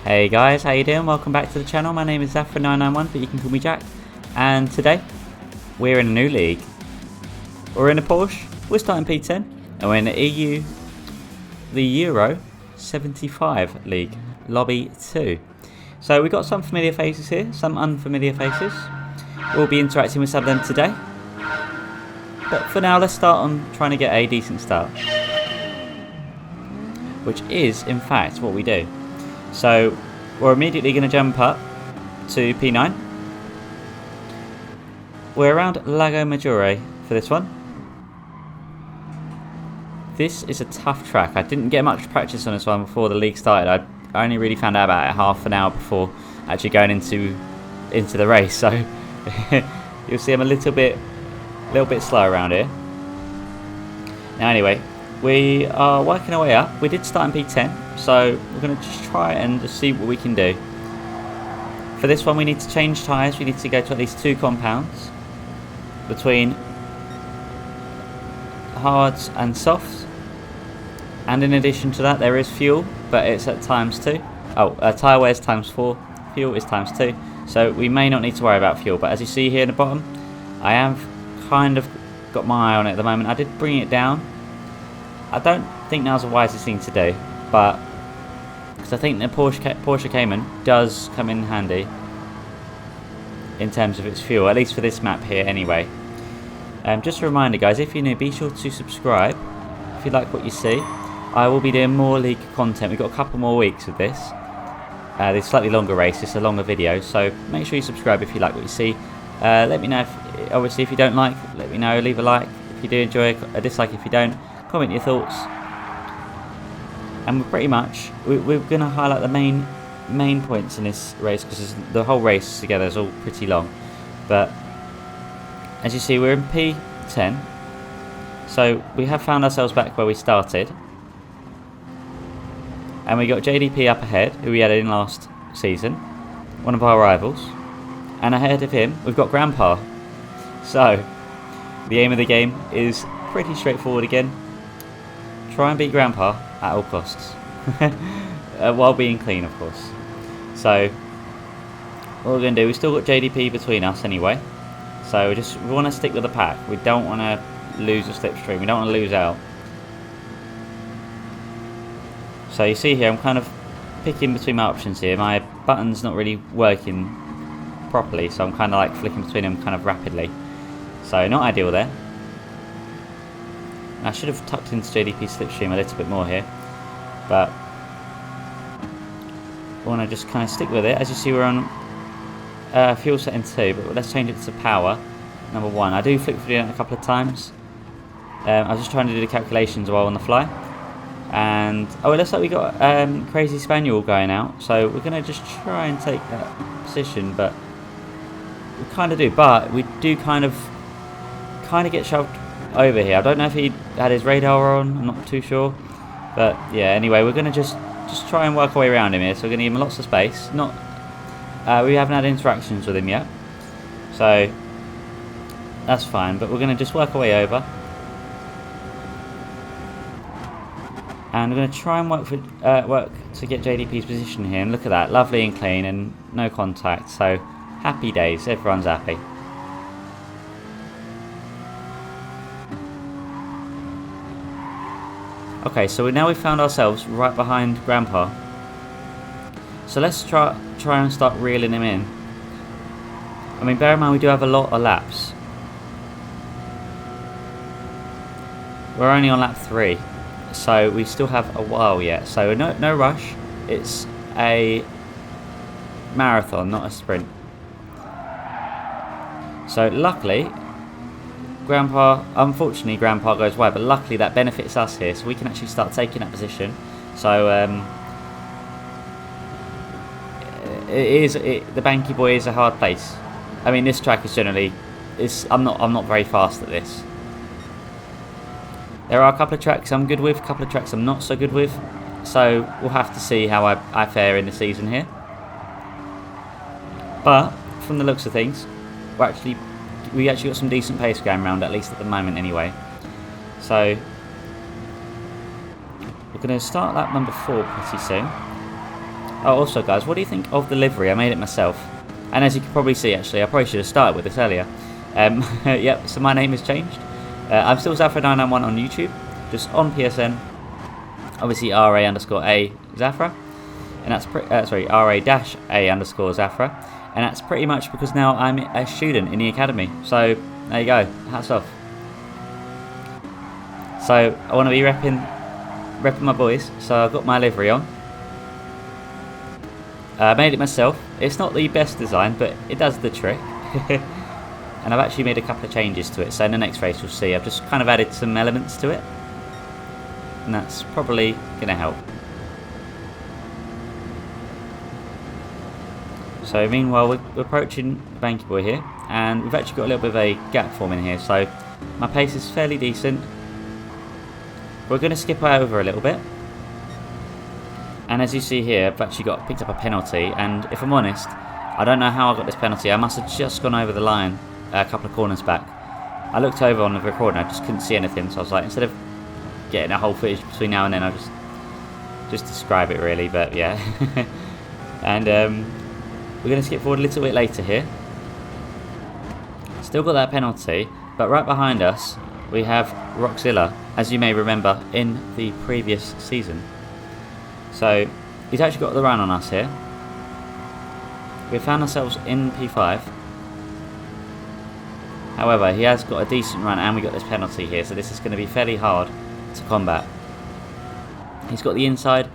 Hey guys, how you doing? Welcome back to the channel. My name is Zafra991, but you can call me Jack. And today, we're in a new league. We're in a Porsche, we're starting P10, and we're in the Euro 75 League, Lobby 2. So we've got some familiar faces here, some unfamiliar faces. We'll be interacting with some of them today. But for now, let's start on trying to get a decent start. Which is, in fact, what we do. So we're immediately going to jump up to P9. We're around Lago Maggiore for this one. This is a tough track. I didn't get much practice on this one before the league started. I only really found out about it half an hour before actually going into the race. So you'll see I'm a little bit slow around here. Now anyway, we are working our way up. We did start in P10, so we're going to just try and just see what we can do. For this one we need to change tyres. We need to go to at least 2 compounds between hards and softs. And in addition to that there is fuel, but it's at ×2. Tyre wear is ×4, fuel is ×2. So we may not need to worry about fuel, but as you see here in the bottom, I have kind of got my eye on it at the moment. I did bring it down. I don't think now's the wisest thing to do, but because I think the Porsche Cayman does come in handy in terms of its fuel, at least for this map here anyway. Just a reminder guys, if you're new, be sure to subscribe if you like what you see. I will be doing more league content. We've got a couple more weeks of this. This slightly longer race, it's a longer video, so make sure you subscribe if you like what you see. Let me know if, obviously if you don't like, let me know, leave a like. If you do enjoy, a dislike if you don't. Comment your thoughts, and we're pretty much we're going to highlight the main points in this race because the whole race together is all pretty long. But as you see, we're in P10, so we have found ourselves back where we started, and we got JDP up ahead, who we had in last season, one of our rivals, and ahead of him we've got Grandpa. So the aim of the game is pretty straightforward again. Try and beat Grandpa at all costs, while being clean, of course. So what we're going to do, we've still got JDP between us anyway, so we want to stick with the pack. We don't want to lose a slipstream, we don't want to lose out. So you see here, I'm kind of picking between my options here. My button's not really working properly, so I'm kind of like flicking between them kind of rapidly. So not ideal there. I should have tucked into JDP slipstream a little bit more here, but I want to just kind of stick with it. As you see, we're on fuel setting 2, but let's change it to power number 1. I do flick through it a couple of times. I was just trying to do the calculations while on the fly, and it looks like we got Crazy Spaniel going out, so we're going to just try and take that position, but we kind of do, but we do kind of get shoved over here. I don't know if he had his radar on, I'm not too sure, but yeah, anyway, we're going to just try and work our way around him here. So we're going to give him lots of space. We haven't had interactions with him yet, so that's fine, but we're going to just work our way over, and we're going to try and work to get JDP's position here. And look at that, lovely and clean and no contact, so happy days, everyone's happy. Okay, so now we've found ourselves right behind Grandpa. So let's try and start reeling him in. I mean, bear in mind we do have a lot of laps. We're only on lap 3, so we still have a while yet. So no rush. It's a marathon, not a sprint. So luckily, unfortunately Grandpa goes wide, but luckily that benefits us here, so we can actually start taking that position. So the Banky Boy is a hard place. I mean, this track is generally, I'm not very fast at this. There are a couple of tracks I'm good with, a couple of tracks I'm not so good with, so we'll have to see how I fare in the season here. But from the looks of things, we actually got some decent pace going around, at least at the moment anyway. So we're going to start lap number 4 pretty soon. Oh, also guys, what do you think of the livery? I made it myself. And as you can probably see, actually, I probably should have started with this earlier. Yep, so my name has changed. I'm still Zafra991 on YouTube, just on PSN. Obviously RA_A Zafra. And that's RA-A_Zafra. And that's pretty much because now I'm a student in the academy. So, there you go. Hats off. So, I want to be repping my boys. So, I've got my livery on. I made it myself. It's not the best design, but it does the trick. And I've actually made a couple of changes to it. So, in the next race, you'll see. I've just kind of added some elements to it. And that's probably going to help. So meanwhile, we're approaching Banky Boy here, and we've actually got a little bit of a gap forming here, so my pace is fairly decent. We're going to skip over a little bit, and as you see here, I've actually picked up a penalty, and if I'm honest, I don't know how I got this penalty. I must have just gone over the line a couple of corners back. I looked over on the recording, I just couldn't see anything, so I was like, instead of getting a whole footage between now and then, I'll just describe it really, but yeah. And we're going to skip forward a little bit later here. Still got that penalty, but right behind us we have Roxilla, as you may remember in the previous season. So he's actually got the run on us here. We found ourselves in P5. However, he has got a decent run and we got this penalty here, so this is going to be fairly hard to combat. He's got the inside,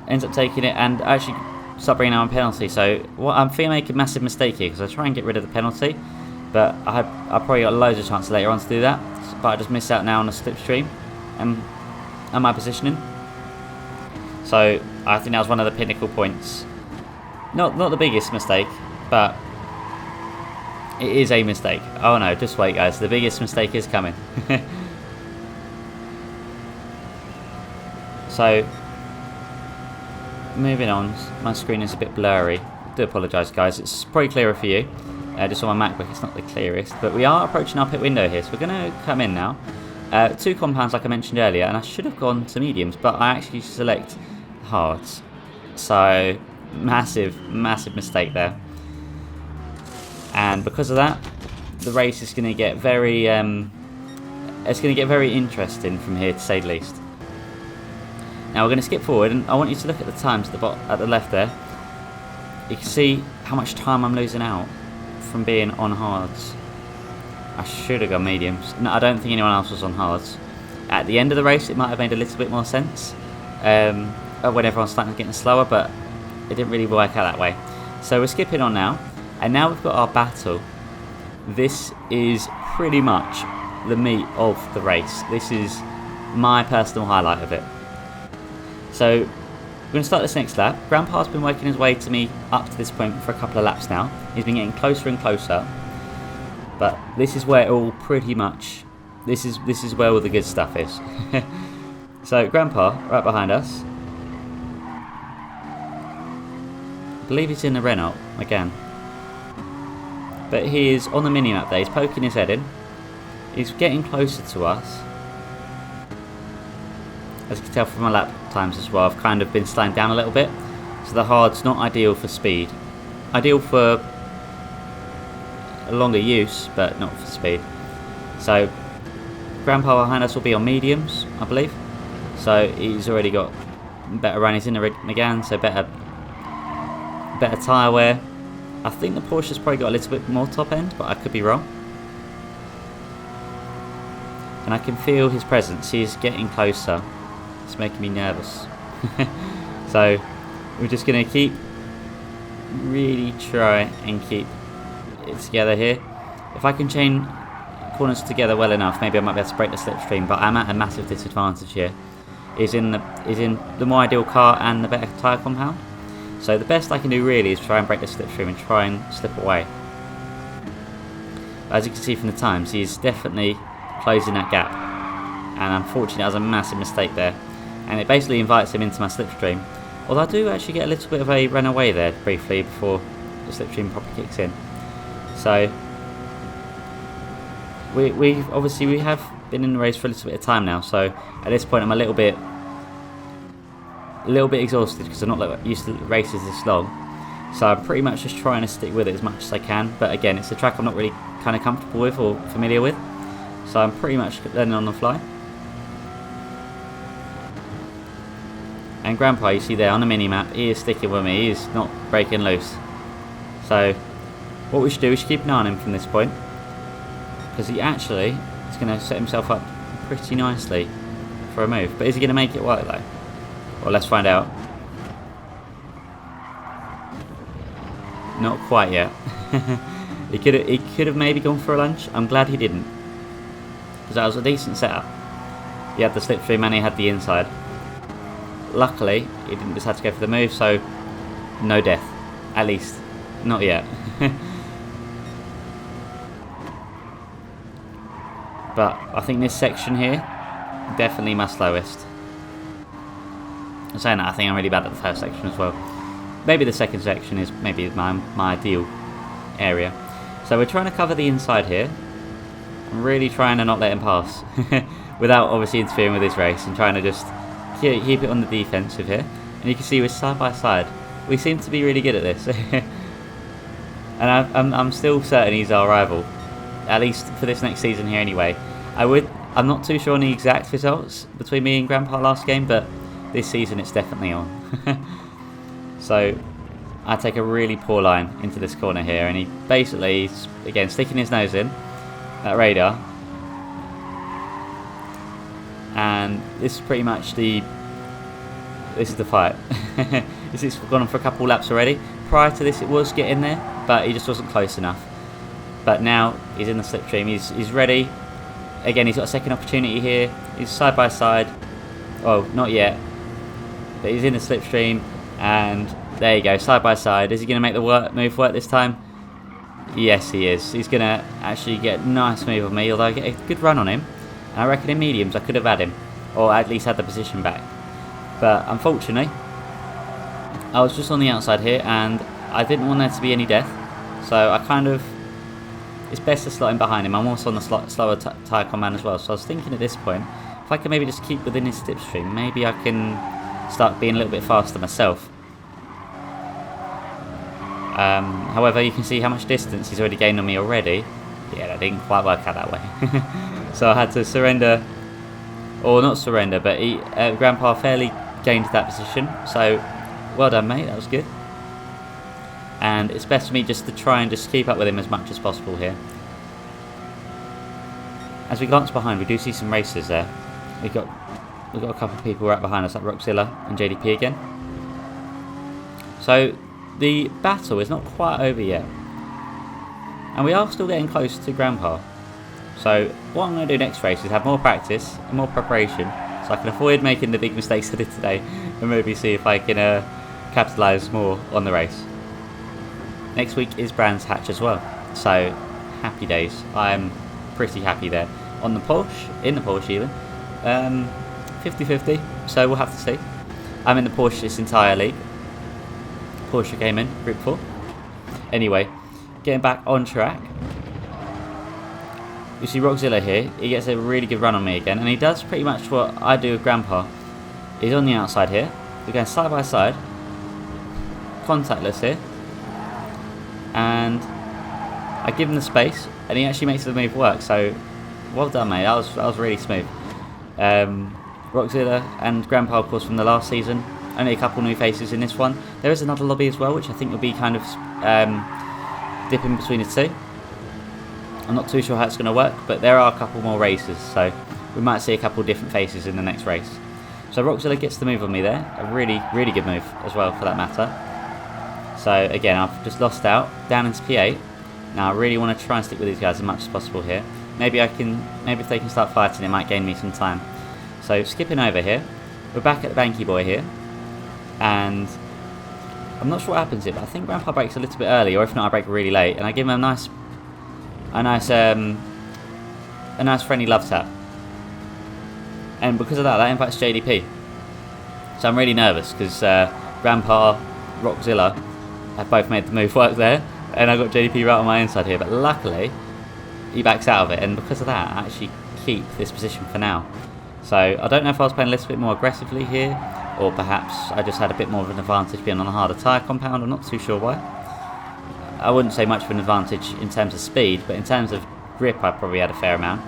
ends up taking it, and actually start bringing out a penalty. So I'm feeling I make a massive mistake here, because I try and get rid of the penalty, but I probably got loads of chances later on to do that, but I just missed out now on the slipstream and my positioning. So I think that was one of the pinnacle points. Not the biggest mistake, but it is a mistake. Oh no, just wait guys, the biggest mistake is coming. So moving on, my screen is a bit blurry. I do apologise guys, it's probably clearer for you. Just on my MacBook it's not the clearest, but we are approaching our pit window here, so we're going to come in now. 2 compounds like I mentioned earlier, and I should have gone to mediums, but I actually select hards. So massive mistake there. And because of that, the race is going to get very interesting from here, to say the least. Now we're going to skip forward, and I want you to look at the times at the left there. You can see how much time I'm losing out from being on hards. I should have gone mediums. No, I don't think anyone else was on hards. At the end of the race, it might have made a little bit more sense when everyone's starting to get slower, but it didn't really work out that way. So we're skipping on now, and now we've got our battle. This is pretty much the meat of the race. This is my personal highlight of it. So we're going to start this next lap. Grandpa's been working his way to me up to this point for a couple of laps now. He's been getting closer and closer. But this is where it all pretty much, this is where all the good stuff is. So Grandpa, right behind us. I believe he's in the Renault again. But he is on the mini-map there. He's poking his head in. He's getting closer to us. As you can tell from my lap times as well, I've kind of been slowing down a little bit. So the hard's not ideal for speed. Ideal for a longer use, but not for speed. So Grandpa behind us will be on mediums, I believe. So he's already got better run. He's in the Megane, so better tyre wear. I think the Porsche's probably got a little bit more top end, but I could be wrong. And I can feel his presence. He's getting closer. It's making me nervous. So we're just going to really try and keep it together here. If I can chain corners together well enough, maybe I might be able to break the slipstream, but I'm at a massive disadvantage here. Is in the more ideal car and the better tyre compound. So the best I can do really is try and break the slipstream and try and slip away. As you can see from the times, he's definitely closing that gap. And unfortunately that was a massive mistake there. And it basically invites him into my slipstream. Although I do actually get a little bit of a run away there briefly before the slipstream properly kicks in. So we have been in the race for a little bit of time now, so at this point I'm a little bit a little bit exhausted because I'm not used to races this long. So I'm pretty much just trying to stick with it as much as I can. But again, it's a track I'm not really kind of comfortable with or familiar with. So I'm pretty much learning on the fly. And Grandpa, you see there on the mini-map, he is sticking with me. He is not breaking loose. So what we should do is keep an eye on him from this point. Because he actually is going to set himself up pretty nicely for a move. But is he going to make it work though? Well, let's find out. Not quite yet. He could have maybe gone for a lunge. I'm glad he didn't. Because that was a decent setup. He had the slipstream and he had the inside. Luckily, he didn't decide to go for the move, so no death. At least, not yet. But I think this section here, definitely my slowest. I'm saying that, I think I'm really bad at the first section as well. Maybe the second section is maybe my ideal area. So we're trying to cover the inside here. I'm really trying to not let him pass. Without obviously interfering with his race and trying to just keep it on the defensive here. And you can see we're side by side. We seem to be really good at this. And I'm still certain he's our rival. At least for this next season here anyway. I'm not too sure on the exact results between me and Grandpa last game, but this season it's definitely on. So I take a really poor line into this corner here, and he basically is, again, sticking his nose in that radar. And this is pretty much this is the fight. This has gone on for a couple laps already. Prior to this it was getting there, but he just wasn't close enough. But now he's in the slipstream, he's ready. Again, he's got a second opportunity here. He's side by side. Well, not yet. But he's in the slipstream, and there you go, side by side. Is he going to make the move work this time? Yes, he is. He's going to actually get a nice move on me, although I get a good run on him. And I reckon in mediums I could have had him, or at least had the position back. But unfortunately, I was just on the outside here, and I didn't want there to be any death. So I kind of, it's best to slot in behind him. I'm also on the slower tyre command as well. So I was thinking at this point, if I can maybe just keep within his slipstream, maybe I can start being a little bit faster myself. However, you can see how much distance he's already gained on me already. Yeah, that didn't quite work out that way. So I had to surrender, or not surrender, but Grandpa fairly gained that position. So well done, mate, that was good. And it's best for me just to try and just keep up with him as much as possible here. As we glance behind, we do see some racers there. We've got a couple of people right behind us, like Roxilla and JDP again. So the battle is not quite over yet, and we are still getting close to Grandpa. So what I'm going to do next race is have more practice and more preparation, so I can avoid making the big mistakes I did today, and maybe see if I can capitalise more on the race. Next week is Brands Hatch as well, so happy days. I'm pretty happy there. On the Porsche, in the Porsche even, 50-50, so we'll have to see. I'm in the Porsche this entire league. Porsche Cayman, Group 4. Anyway, getting back on track. You see Roxilla here, he gets a really good run on me again, and he does pretty much what I do with Grandpa. He's on the outside here, we're going side by side, contactless here, and I give him the space, and he actually makes the move work, so well done, mate, that was really smooth. Roxilla and Grandpa, of course, from the last season, only a couple new faces in this one. There is another lobby as well, which I think will be kind of dipping between the two. I'm not too sure how it's going to work, but there are a couple more races, so we might see a couple different faces in the next race. So Roxilla gets the move on me there, a really, really good move as well for that matter. So again, I've just lost out, down into P8. Now I really want to try and stick with these guys as much as possible here. Maybe if they can start fighting, it might gain me some time. So skipping over here, we're back at the Banky Boy here, and I'm not sure what happens here, but I think Grandpa brakes a little bit early, or if not I brake really late, and I give him a nice friendly love tap. And because of that invites JDP. So I'm really nervous because Grandpa, Roxilla have both made the move work there, and I got JDP right on my inside here, but luckily he backs out of it, and because of that I actually keep this position for now. So I don't know if I was playing a little bit more aggressively here, or perhaps I just had a bit more of an advantage being on a harder tyre compound. I'm not too sure why. I wouldn't say much of an advantage in terms of speed, but in terms of grip I probably had a fair amount.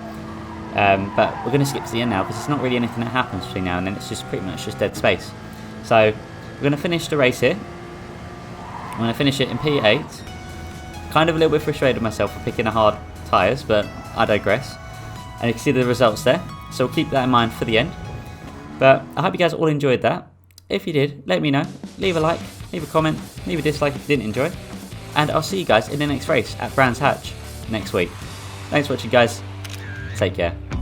But we're going to skip to the end now, because there's not really anything that happens between now and then. It's just pretty much just dead space. So we're going to finish the race here. I'm going to finish it in P8. Kind of a little bit frustrated with myself for picking the hard tyres, but I digress. And you can see the results there, so we'll keep that in mind for the end. But I hope you guys all enjoyed that. If you did, let me know. Leave a like, leave a comment, leave a dislike if you didn't enjoy. And I'll see you guys in the next race at Brands Hatch next week. Thanks for watching, guys. Take care.